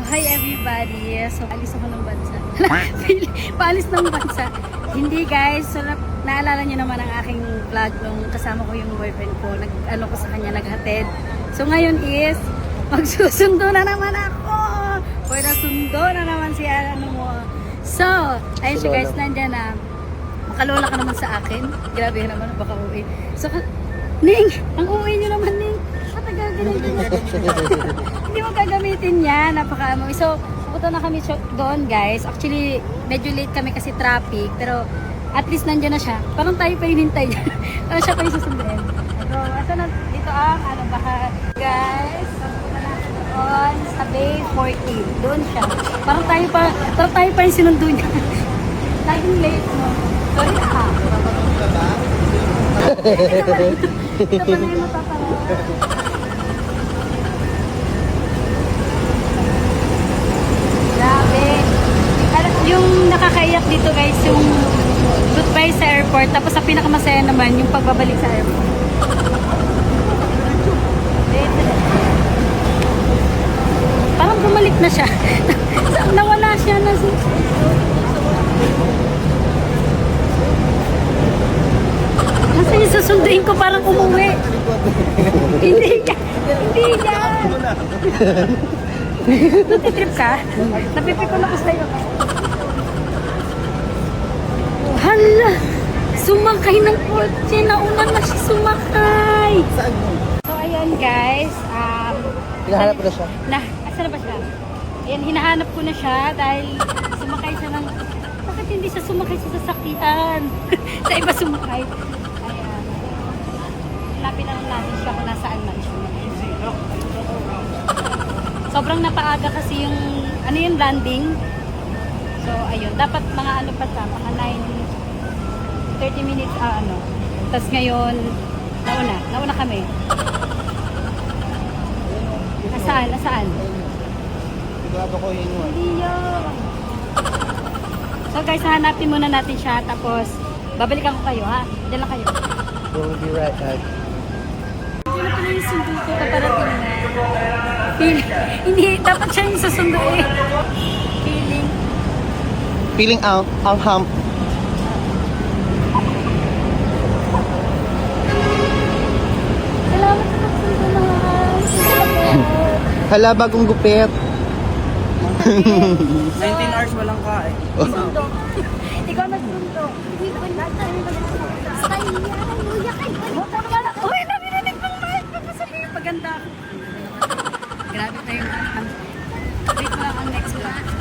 Hi everybody! So, alis ako ng bansa. Paalis ng bansa. Hindi guys, so naalala nyo naman ang aking vlog nung kasama ko yung boyfriend ko. Ano ko sa kanya, naghatid. So ngayon is, magsusundo na naman ako! Or nasundo na naman si ano mo. So, ayun siya guys, nandyan na. Makalola ka naman sa akin. Grabe naman, baka uwi. So, Ning! Ang uwi nyo naman, Ning! Hindi mo gagamitin yan. Napaka-amoy. So, pupunta na kami doon, guys. Actually, medyo late kami kasi traffic. Pero, at least nandiyan na siya. Parang tayo pa hinintay niya. Parang siya pa yung susunduin. So, asa na dito ang bahay. Guys, pupunta na doon sa Bay 14. Doon siya. Parang tayo pa yung sinundo niya. Laging late mo. Sorry na. Ito pa na yung mapapanood. Grabe. Yung nakakaiyak dito guys, yung goodbye sa airport. Tapos sa pinakamasaya naman, yung pagbabalik sa airport. Parang bumalik na siya. Nawala siya na siya. Kasi yung susunduin ko parang umuwi. Hindi yan. Hindi yan. Natitrip ka? Napipikon ako sa'yo. Hala! Sumakay ng kotse. Nauna na siya sumakay. So, ayan guys. Hinahanap ko na siya. Asa na ba siya? Ayan, hinahanap ko na siya dahil sumakay siya ng... Bakit hindi siya sumakay sa sasakyan? Sa iba sumakay. Ayan. Lapin na lang natin siya kung nasaan man siya. Sobrang napaaga kasi yung yung landing. So ayun, dapat mga pa siya, mga 30 minutes Tapos ngayon nauna kami. Nasaan? Sigurado ko yun. Hindi yun. So guys, hanapin muna natin siya tapos babalikan ko kayo ha. Diyan lang kayo. We'll be right back. Hindi na pala yung sundo ko paparating na. Hindi, dapat siya yung susundo eh. Feeling out, ang hump. Salamat sa pagsundo naman. Hala, bagong gupit. 19 hours walang kain. Sundo. Ikaw nagsundo. Hindi ko nagsundo. Stay yan. Luya kayo. Uy, nabininig pang mic. Papasabihin paganda. Grabe tayo.